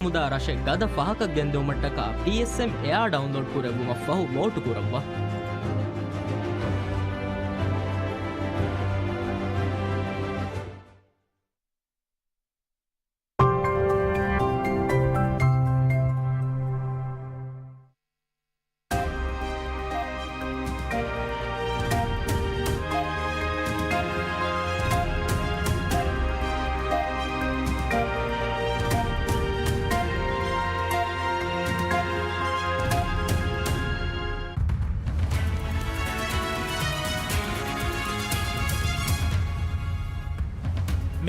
ಮುದಾ ರಶೆ ಗದ ಫಹಕ ಗೆಂದೋಮಟ್ಟಕ PSM Air ಡೌನ್ಲೋಡ್ ಕುರೆವುಮ ಫಹು ಮೋಟು ಕುರವ್ವ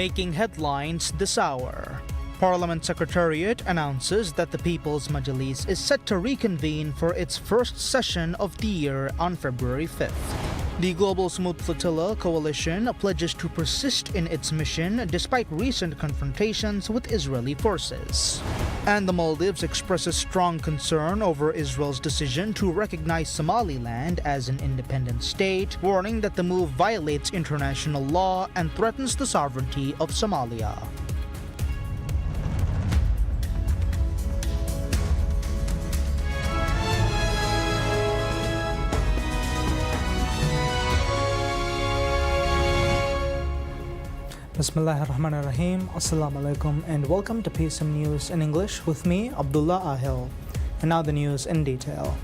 Making headlines this hour. Parliament Secretariat announces that the People's Majlis is set to reconvene for its first session of the year on February 5th. The Global Smooth Flotilla Coalition pledges to persist in its mission despite recent confrontations with Israeli forces. And the Maldives expresses strong concern over Israel's decision to recognize Somaliland as an independent state, warning that the move violates international law and threatens the sovereignty of Somalia. Bismillahirrahmanirrahim. Assalamu alaikum and welcome to PSM News in English with me, Abdullah Ahil. And now the news in detail.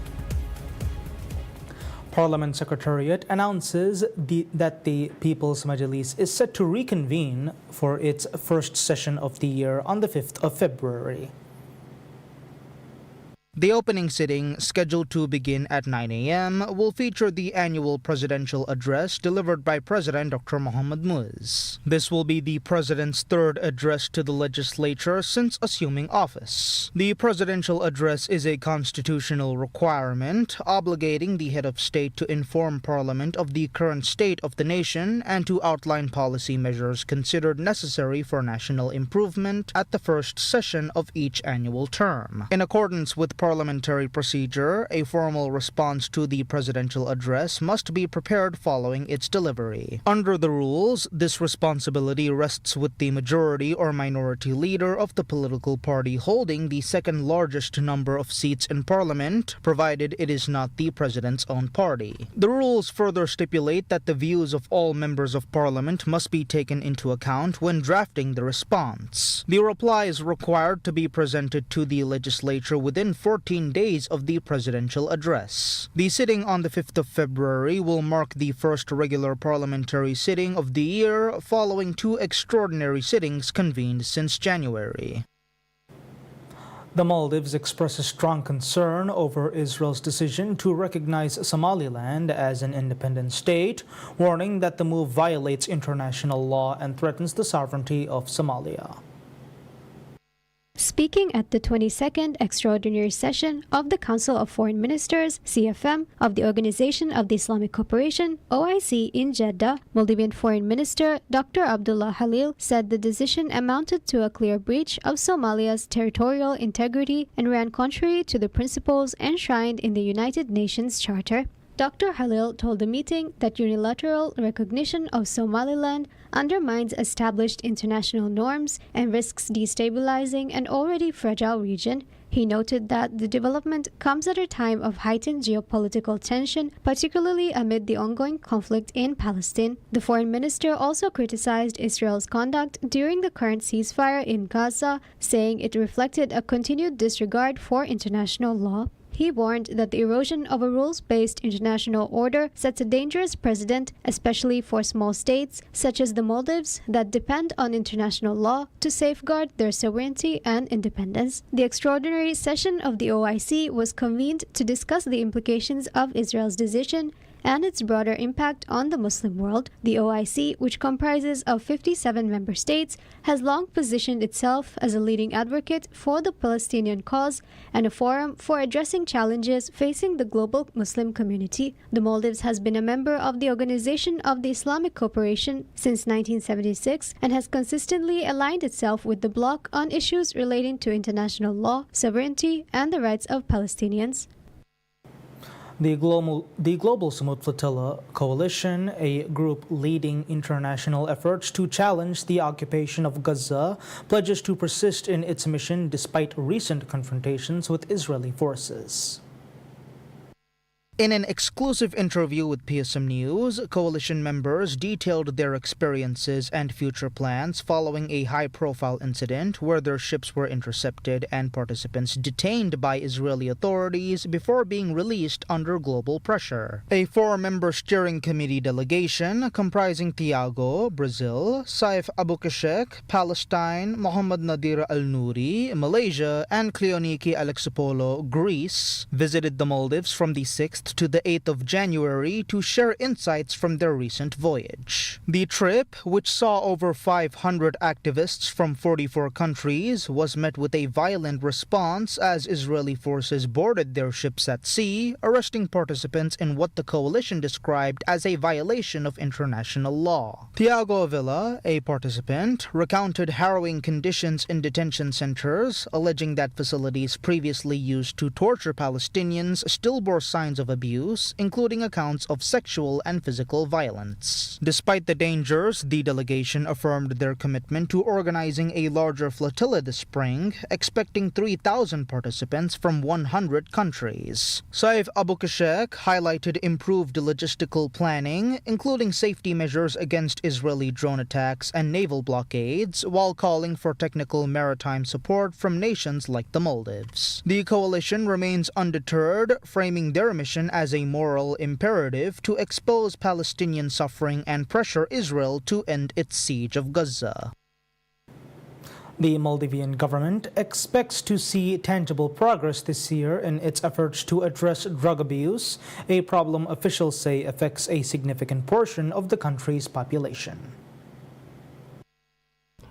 Parliament Secretariat announces that the People's Majlis is set to reconvene for its first session of the year on the 5th of February. The opening sitting, scheduled to begin at 9 a.m., will feature the annual presidential address delivered by President Dr. Mohamed Muiz. This will be the president's third address to the legislature since assuming office. The presidential address is a constitutional requirement obligating the head of state to inform Parliament of the current state of the nation and to outline policy measures considered necessary for national improvement at the first session of each annual term. In accordance with parliamentary procedure, a formal response to the presidential address must be prepared following its delivery. Under the rules, this responsibility rests with the majority or minority leader of the political party holding the second largest number of seats in parliament, provided it is not the president's own party. The rules further stipulate that the views of all members of parliament must be taken into account when drafting the response. The reply is required to be presented to the legislature within 14 days of the presidential address. The sitting on the 5th of February will mark the first regular parliamentary sitting of the year following two extraordinary sittings convened since January. The Maldives expresses strong concern over Israel's decision to recognize Somaliland as an independent state, warning that the move violates international law and threatens the sovereignty of Somalia. Speaking at the 22nd Extraordinary Session of the Council of Foreign Ministers, CFM, of the Organization of the Islamic Cooperation, OIC, in Jeddah, Maldivian Foreign Minister Dr. Abdullah Halil said the decision amounted to a clear breach of Somalia's territorial integrity and ran contrary to the principles enshrined in the United Nations Charter. Dr. Halil told the meeting that unilateral recognition of Somaliland undermines established international norms and risks destabilizing an already fragile region. He noted that the development comes at a time of heightened geopolitical tension, particularly amid the ongoing conflict in Palestine. The foreign minister also criticized Israel's conduct during the current ceasefire in Gaza, saying it reflected a continued disregard for international law. He warned that the erosion of a rules-based international order sets a dangerous precedent, especially for small states such as the Maldives that depend on international law to safeguard their sovereignty and independence. The extraordinary session of the OIC was convened to discuss the implications of Israel's decision and its broader impact on the Muslim world. The OIC, which comprises of 57 member states, has long positioned itself as a leading advocate for the Palestinian cause and a forum for addressing challenges facing the global Muslim community. The Maldives has been a member of the Organization of the Islamic Cooperation since 1976 and has consistently aligned itself with the bloc on issues relating to international law, sovereignty, and the rights of Palestinians. The Global Samud Flotilla Coalition, a group leading international efforts to challenge the occupation of Gaza, pledges to persist in its mission despite recent confrontations with Israeli forces. In an exclusive interview with PSM News, coalition members detailed their experiences and future plans following a high-profile incident where their ships were intercepted and participants detained by Israeli authorities before being released under global pressure. A four-member steering committee delegation comprising Tiago, Brazil, Saif Abukashek, Palestine, Mohammad Nadir Al-Nouri, Malaysia, and Cleoniki Alexopoulos, Greece, visited the Maldives from the 6th to the 8th of January to share insights from their recent voyage. The trip, which saw over 500 activists from 44 countries, was met with a violent response as Israeli forces boarded their ships at sea, arresting participants in what the coalition described as a violation of international law. Tiago Avila, a participant, recounted harrowing conditions in detention centers, alleging that facilities previously used to torture Palestinians still bore signs of abuse, including accounts of sexual and physical violence. Despite the dangers, the delegation affirmed their commitment to organizing a larger flotilla this spring, expecting 3,000 participants from 100 countries. Saif Abukashek highlighted improved logistical planning, including safety measures against Israeli drone attacks and naval blockades, while calling for technical maritime support from nations like the Maldives. The coalition remains undeterred, framing their mission as a moral imperative to expose Palestinian suffering and pressure Israel to end its siege of Gaza. The Maldivian government expects to see tangible progress this year in its efforts to address drug abuse, a problem officials say affects a significant portion of the country's population.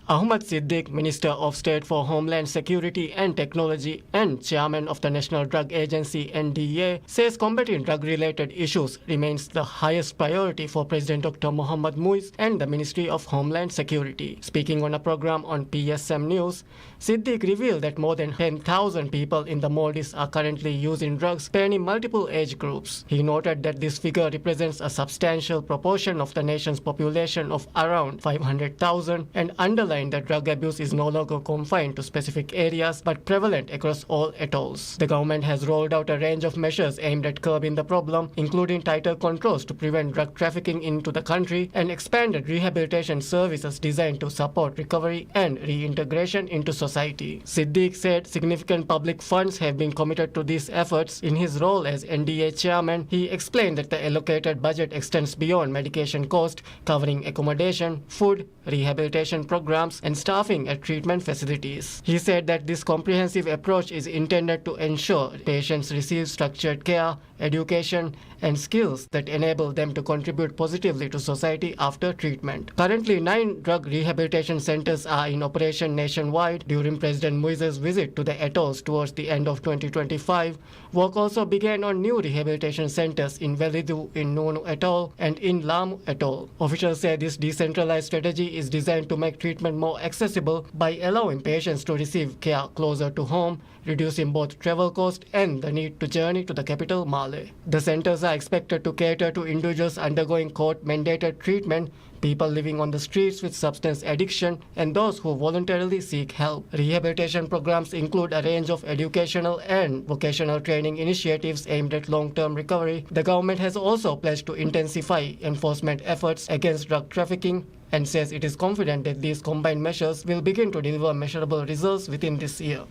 Ahmad Siddique, Minister of State for Homeland Security and Technology and Chairman of the National Drug Agency (NDA), says combating drug-related issues remains the highest priority for President Dr. Mohammad Muiz and the Ministry of Homeland Security. Speaking on a program on PSM News, Siddique revealed that more than 10,000 people in the Maldives are currently using drugs spanning multiple age groups. He noted that this figure represents a substantial proportion of the nation's population of around 500,000 and underlined that drug abuse is no longer confined to specific areas but prevalent across all atolls. The government has rolled out a range of measures aimed at curbing the problem, including tighter controls to prevent drug trafficking into the country and expanded rehabilitation services designed to support recovery and reintegration into society. Siddique said significant public funds have been committed to these efforts. In his role as NDA chairman, he explained that the allocated budget extends beyond medication cost, covering accommodation, food, rehabilitation programs, and staffing at treatment facilities. He said that this comprehensive approach is intended to ensure patients receive structured care, education, and skills that enable them to contribute positively to society after treatment. Currently, 9 drug rehabilitation centers are in operation nationwide. During President Muiz's visit to the atolls towards the end of 2025, work also began on new rehabilitation centers in Velidu in Nunu Atoll and in Lamu Atoll. Officials say this decentralized strategy is designed to make treatment more accessible by allowing patients to receive care closer to home, reducing both travel costs and the need to journey to the capital, Male. The centers are expected to cater to individuals undergoing court-mandated treatment, people living on the streets with substance addiction, and those who voluntarily seek help. Rehabilitation programs include a range of educational and vocational training initiatives aimed at long-term recovery. The government has also pledged to intensify enforcement efforts against drug trafficking and says it is confident that these combined measures will begin to deliver measurable results within this year.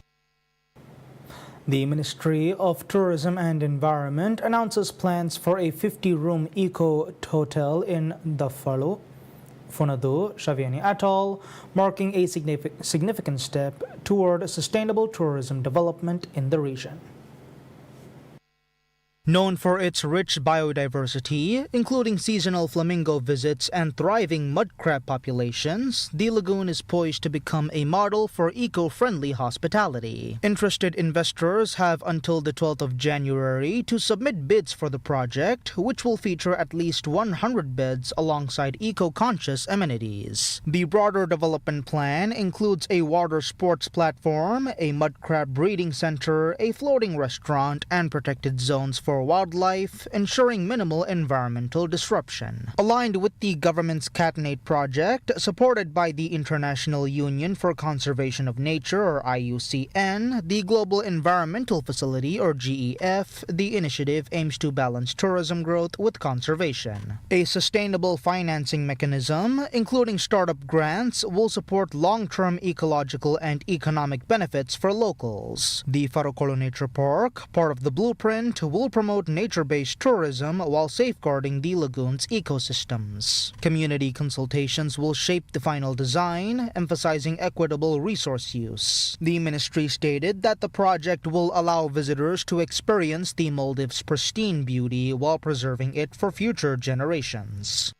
The Ministry of Tourism and Environment announces plans for a 50-room eco-hotel in the Funadu, Shaviani Atoll, marking a significant step toward sustainable tourism development in the region. Known for its rich biodiversity, including seasonal flamingo visits and thriving mud crab populations, the lagoon is poised to become a model for eco-friendly hospitality. Interested investors have until the 12th of January to submit bids for the project, which will feature at least 100 beds alongside eco-conscious amenities. The broader development plan includes a water sports platform, a mud crab breeding center, a floating restaurant, and protected zones for for wildlife, ensuring minimal environmental disruption. Aligned with the government's Catanate project, supported by the International Union for Conservation of Nature, or IUCN, the Global Environmental Facility, or GEF, the initiative aims to balance tourism growth with conservation. A sustainable financing mechanism, including startup grants, will support long-term ecological and economic benefits for locals. The Farocolo Nature Park, part of the blueprint, will promote nature-based tourism while safeguarding the lagoon's ecosystems. Community consultations will shape the final design, emphasizing equitable resource use. The ministry stated that the project will allow visitors to experience the Maldives' pristine beauty while preserving it for future generations.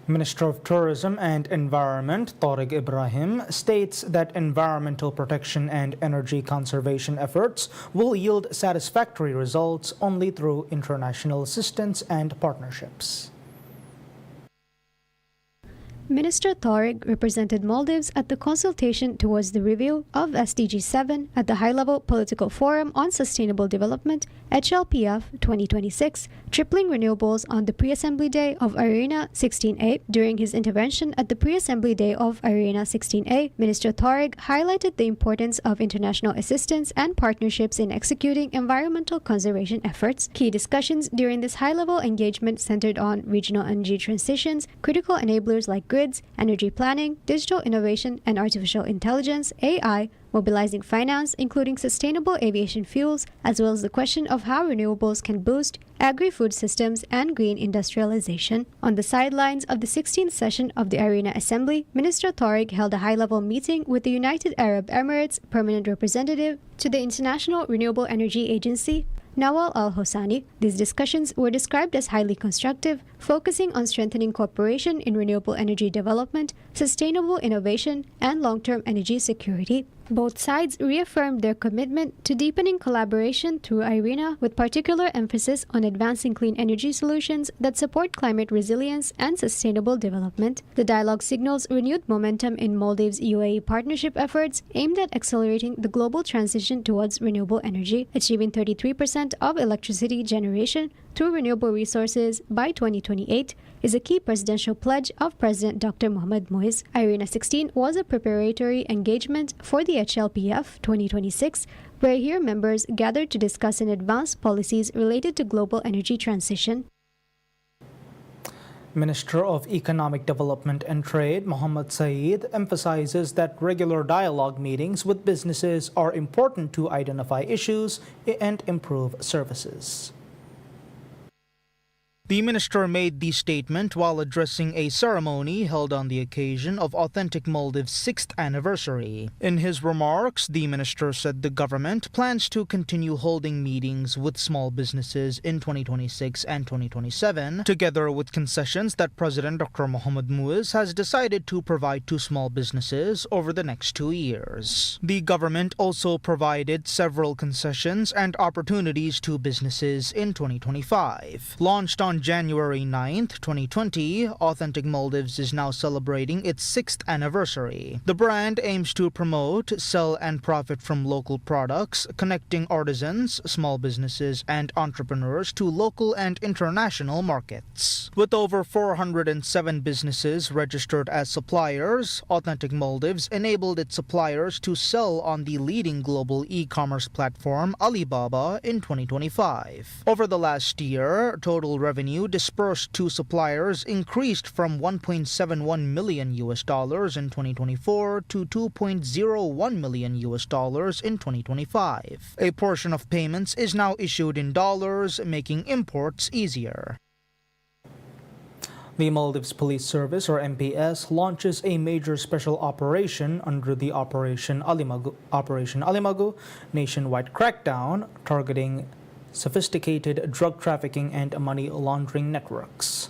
Minister of Tourism and Environment Tariq Ibrahim states that environmental protection and energy conservation efforts will yield satisfactory results only through international assistance and partnerships. Minister Tariq represented Maldives at the consultation towards the review of SDG 7 at the High-Level Political Forum on Sustainable Development, HLPF 2026, tripling renewables on the Pre-Assembly Day of IRENA 16A. During his intervention at the Pre-Assembly Day of IRENA 16A, Minister Tariq highlighted the importance of international assistance and partnerships in executing environmental conservation efforts. Key discussions during this high-level engagement centered on regional energy transitions, critical enablers like grids, energy planning, digital innovation, and artificial intelligence, AI, mobilizing finance, including sustainable aviation fuels, as well as the question of how renewables can boost agri-food systems and green industrialization. On the sidelines of the 16th session of the IRENA Assembly, Minister Tariq held a high-level meeting with the United Arab Emirates permanent representative to the International Renewable Energy Agency, Nawal Al-Hosani. These discussions were described as highly constructive, focusing on strengthening cooperation in renewable energy development, sustainable innovation, and long-term energy security. Both sides reaffirmed their commitment to deepening collaboration through IRENA, with particular emphasis on advancing clean energy solutions that support climate resilience and sustainable development. The dialogue signals renewed momentum in Maldives-UAE partnership efforts aimed at accelerating the global transition towards renewable energy, achieving 33% of electricity generation through renewable resources by 2028 is a key presidential pledge of President Dr. Mohamed Moise. IRENA 16 was a preparatory engagement for the HLPF 2026, where here members gathered to discuss and advance policies related to global energy transition. Minister of Economic Development and Trade Mohammad Saeed emphasizes that regular dialogue meetings with businesses are important to identify issues and improve services. The minister made the statement while addressing a ceremony held on the occasion of Authentic Maldives' 6th anniversary. In his remarks, the minister said the government plans to continue holding meetings with small businesses in 2026 and 2027, together with concessions that President Dr. Mohamed Moise has decided to provide to small businesses over the next 2 years. The government also provided several concessions and opportunities to businesses in 2025. Launched on January 9, 2020, Authentic Maldives is now celebrating its 6th anniversary. The brand aims to promote, sell, and profit from local products, connecting artisans, small businesses, and entrepreneurs to local and international markets. With over 407 businesses registered as suppliers, Authentic Maldives enabled its suppliers to sell on the leading global e-commerce platform Alibaba in 2025. Over the last year, total revenue dispersed to suppliers increased from $1.71 million in 2024 to $2.01 million in 2025. A portion of payments is now issued in dollars, making imports easier. The Maldives Police Service, or MPS, launches a major special operation under the Operation Alimagu nationwide crackdown targeting sophisticated drug trafficking and money laundering networks.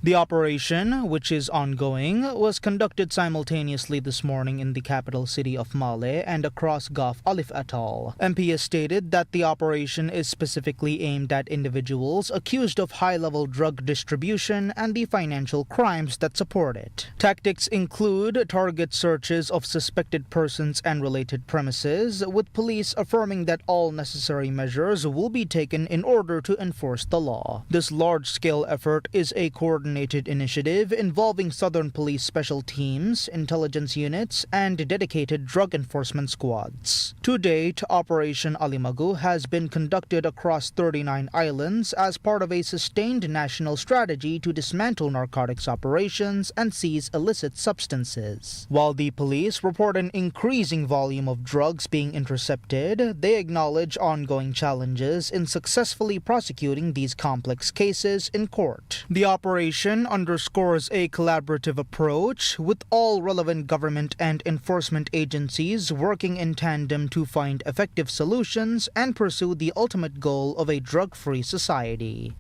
The operation, which is ongoing, was conducted simultaneously this morning in the capital city of Male and across Gulf Alif Atoll. MPS stated that the operation is specifically aimed at individuals accused of high-level drug distribution and the financial crimes that support it. Tactics include target searches of suspected persons and related premises, with police affirming that all necessary measures will be taken in order to enforce the law. This large-scale effort is a coordinated initiative involving Southern Police Special Teams, intelligence units, and dedicated drug enforcement squads. To date, Operation Alimagu has been conducted across 39 islands as part of a sustained national strategy to dismantle narcotics operations and seize illicit substances. While the police report an increasing volume of drugs being intercepted, they acknowledge ongoing challenges in successfully prosecuting these complex cases in court. The operation underscores a collaborative approach, with all relevant government and enforcement agencies working in tandem to find effective solutions and pursue the ultimate goal of a drug-free society.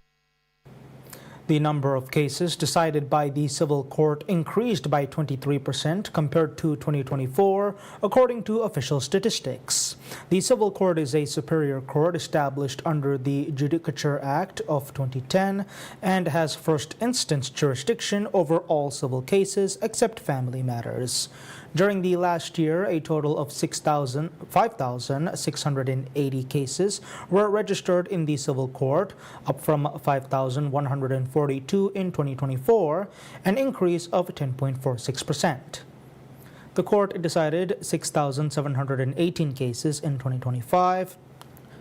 The number of cases decided by the civil court increased by 23% compared to 2024, according to official statistics. The civil court is a superior court established under the Judicature Act of 2010 and has first instance jurisdiction over all civil cases except family matters. During the last year, a total of 5,680 cases were registered in the civil court, up from 5,142 in 2024, an increase of 10.46%. The court decided 6,718 cases in 2025,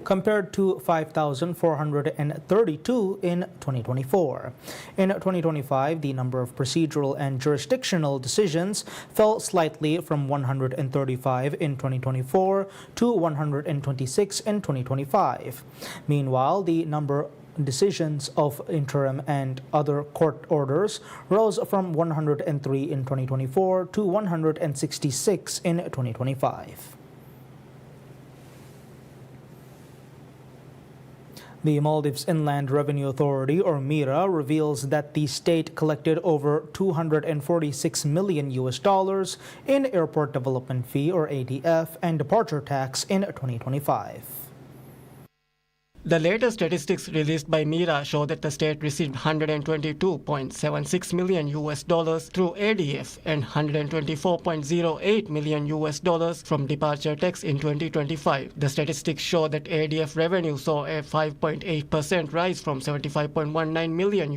compared to 5,432 in 2024. In 2025, the number of procedural and jurisdictional decisions fell slightly from 135 in 2024 to 126 in 2025. Meanwhile, the number decisions of interim and other court orders rose from 103 in 2024 to 166 in 2025. The Maldives Inland Revenue Authority, or MIRA, reveals that the state collected over $246 million in airport development fee, or ADF, and departure tax in 2025. The latest statistics released by MIRA show that the state received $122.76 million through ADF and $124.08 million from departure tax in 2025. The statistics show that ADF revenue saw a 5.8% rise from $75.19 million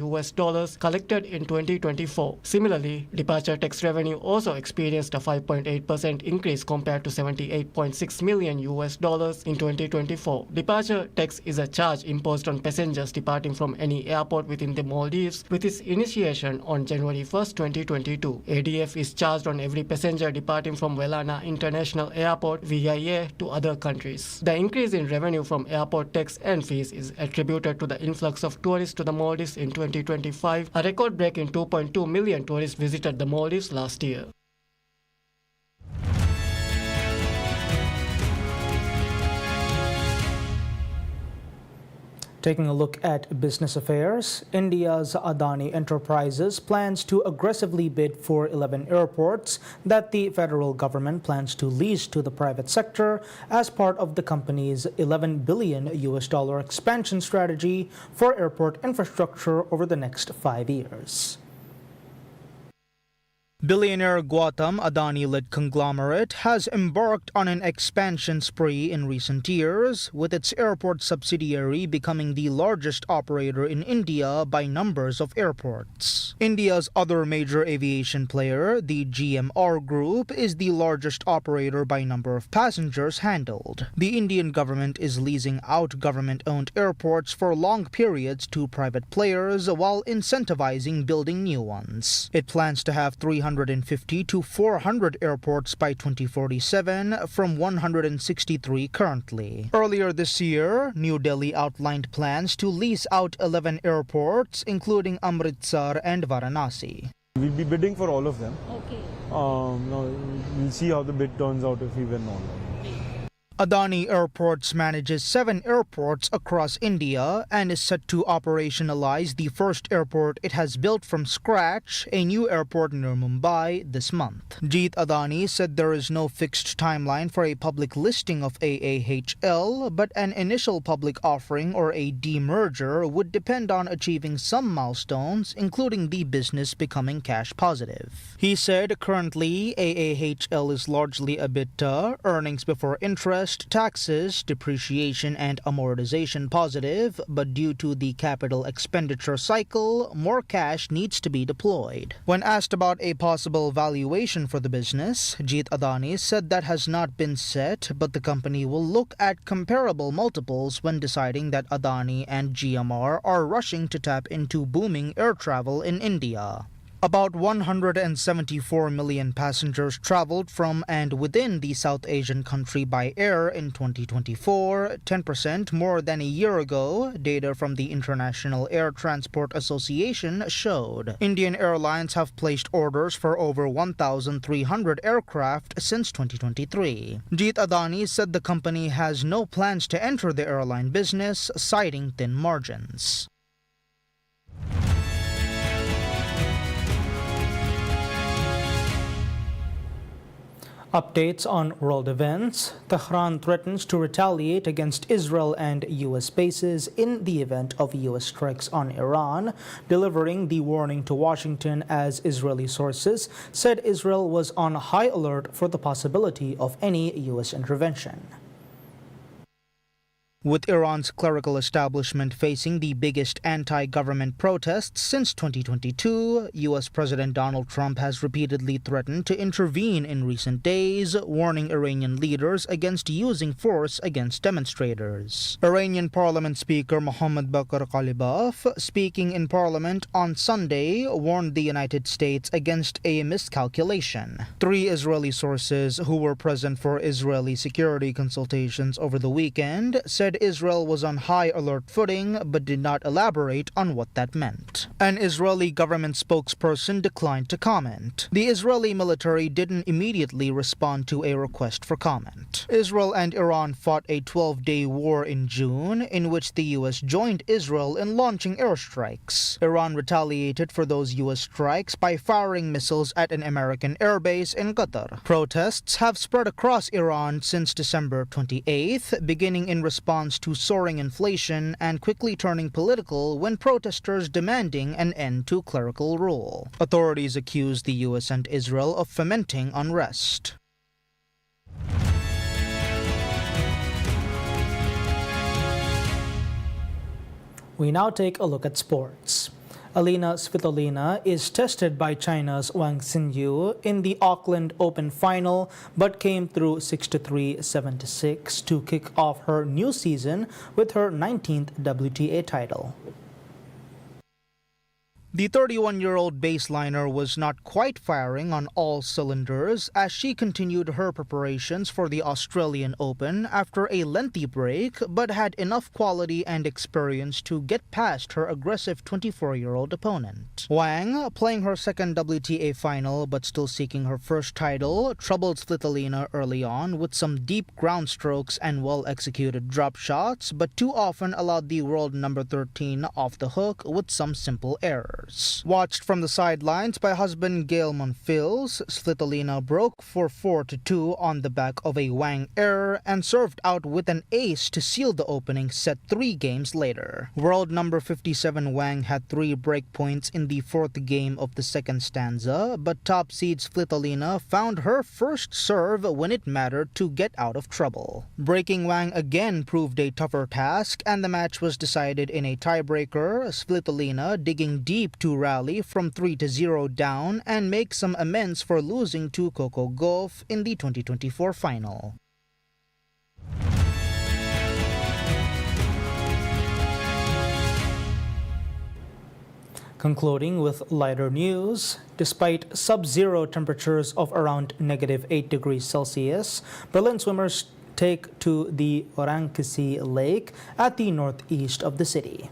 collected in 2024. Similarly, departure tax revenue also experienced a 5.8% increase compared to $78.6 million in 2024. Departure tax is a charge imposed on passengers departing from any airport within the Maldives with its initiation on January 1, 2022. ADF is charged on every passenger departing from Welana International Airport VIA to other countries. The increase in revenue from airport tax and fees is attributed to the influx of tourists to the Maldives in 2025. A record-breaking 2.2 million tourists visited the Maldives last year. Taking a look at business affairs, India's Adani Enterprises plans to aggressively bid for 11 airports that the federal government plans to lease to the private sector as part of the company's $11 billion expansion strategy for airport infrastructure over the next 5 years. Billionaire Gautam Adani-led conglomerate has embarked on an expansion spree in recent years, with its airport subsidiary becoming the largest operator in India by numbers of airports. India's other major aviation player, the GMR Group, is the largest operator by number of passengers handled. The Indian government is leasing out government-owned airports for long periods to private players while incentivizing building new ones. It plans to have 350 to 400 airports by 2047 from 163 currently. Earlier this year, New Delhi outlined plans to lease out 11 airports, including Amritsar and Varanasi. We'll be bidding for all of them. Okay. Now we'll see how the bid turns out if we win all of them. Adani Airports manages 7 airports across India and is set to operationalize the first airport it has built from scratch, a new airport near Mumbai, this month. Jeet Adani said there is no fixed timeline for a public listing of AAHL, but an initial public offering or a demerger would depend on achieving some milestones, including the business becoming cash positive. He said currently AAHL is largely EBITDA, earnings before interest, taxes, depreciation and amortization positive, but due to the capital expenditure cycle, more cash needs to be deployed. When asked about a possible valuation for the business, Jeet Adani said that has not been set, but the company will look at comparable multiples when deciding that Adani and GMR are rushing to tap into booming air travel in India. About 174 million passengers traveled from and within the South Asian country by air in 2024, 10% more than a year ago, data from the International Air Transport Association showed. Indian Airlines have placed orders for over 1,300 aircraft since 2023. Jeet Adani said the company has no plans to enter the airline business, citing thin margins. Updates on world events. Tehran threatens to retaliate against Israel and U.S. bases in the event of U.S. strikes on Iran, delivering the warning to Washington as Israeli sources said Israel was on high alert for the possibility of any U.S. intervention. With Iran's clerical establishment facing the biggest anti-government protests since 2022, U.S. President Donald Trump has repeatedly threatened to intervene in recent days, warning Iranian leaders against using force against demonstrators. Iranian Parliament Speaker Mohammad Bakr Kalibaf, speaking in Parliament on Sunday, warned the United States against a miscalculation. 3 Israeli sources who were present for Israeli security consultations over the weekend said Israel was on high alert footing but did not elaborate on what that meant. An Israeli government spokesperson declined to comment. The Israeli military didn't immediately respond to a request for comment. Israel and Iran fought a 12-day war in June, in which the U.S. joined Israel in launching airstrikes. Iran retaliated for those U.S. strikes by firing missiles at an American airbase in Qatar. Protests have spread across Iran since December 28th, beginning in response to soaring inflation and quickly turning political when protesters demanding an end to clerical rule. Authorities accuse the U.S. and Israel of fomenting unrest. We now take a look at sports. Alina Svitolina is tested by China's Wang Xinyu in the Auckland Open final, but came through 6-3, 7-6 to kick off her new season with her 19th WTA title. The 31-year-old baseliner was not quite firing on all cylinders as she continued her preparations for the Australian Open after a lengthy break, but had enough quality and experience to get past her aggressive 24-year-old opponent. Wang, playing her second WTA final but still seeking her first title, troubled Svitolina early on with some deep ground strokes and well-executed drop shots, but too often allowed the world number 13 off the hook with some simple errors. Watched from the sidelines by husband Gael Monfils, Svitolina broke for 4-2 on the back of a Wang error and served out with an ace to seal the opening set 3 games later. World number 57 Wang had 3 break points in the 4th game of the second stanza, but top seed Svitolina found her first serve when it mattered to get out of trouble. Breaking Wang again proved a tougher task, and the match was decided in a tiebreaker, Svitolina digging deep to rally from 3-0 down and make some amends for losing to Coco Gauff in the 2024 final. Concluding with lighter news, despite sub-zero temperatures of around -8 degrees Celsius, Berlin swimmers take to the Orankisi Lake at the northeast of the city.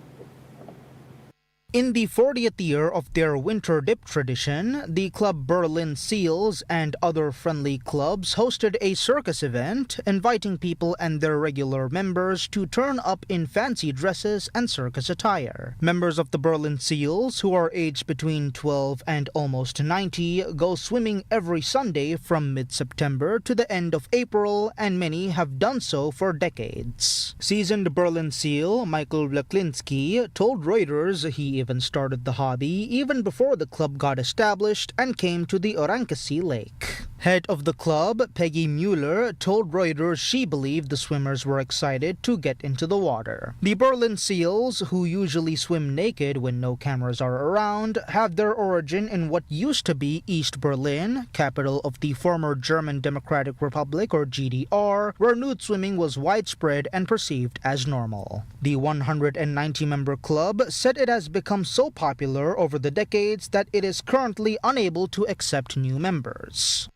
In the 40th year of their winter dip tradition, the club Berlin Seals and other friendly clubs hosted a circus event, inviting people and their regular members to turn up in fancy dresses and circus attire. Members of the Berlin Seals, who are aged between 12 and almost 90, go swimming every Sunday from mid-September to the end of April, and many have done so for decades. Seasoned Berlin Seal Michael Blaklinski told Reuters he even started the hobby even before the club got established and came to the Orankasi Lake. Head of the club, Peggy Mueller, told Reuters she believed the swimmers were excited to get into the water. The Berlin Seals, who usually swim naked when no cameras are around, have their origin in what used to be East Berlin, capital of the former German Democratic Republic or GDR, where nude swimming was widespread and perceived as normal. The 190-member club said it has become so popular over the decades that it is currently unable to accept new members.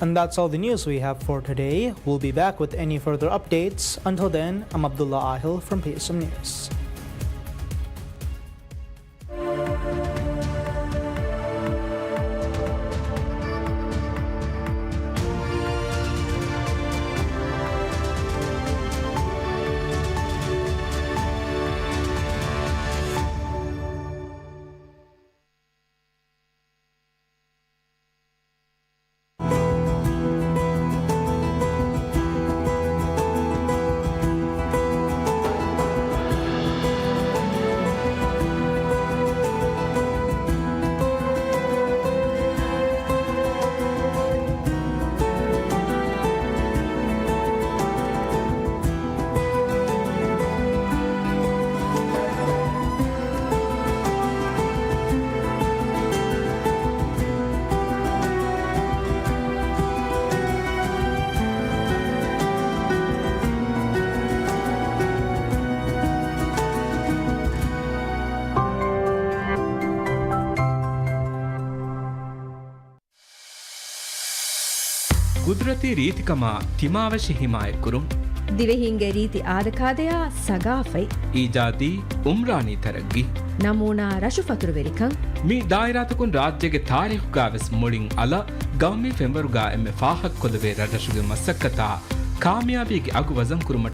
And that's all the news we have for today. We'll be back with any further updates. Until then, I'm Abdullah Ahil from PSM News. කුදරති රීතිකමා තිමාවශි හිමායකුරුම් දිවහිංගේ රීති ආදකාදයා සගාෆයි ඊජාදී උම්රානී තරග්ගි නමූනා රශුෆතුරුවෙරිකං මේ දායිරාතකුන් රාජ්‍යගේ තාරිහුගාවෙස් මුලින් අල ගෞමී ෆෙම්බරුගා එම්මෙ ෆාහක් කොළවේ රටශුගේ මස්සක්කතා කාමියාබීගේ අගු වසම් කුරුමට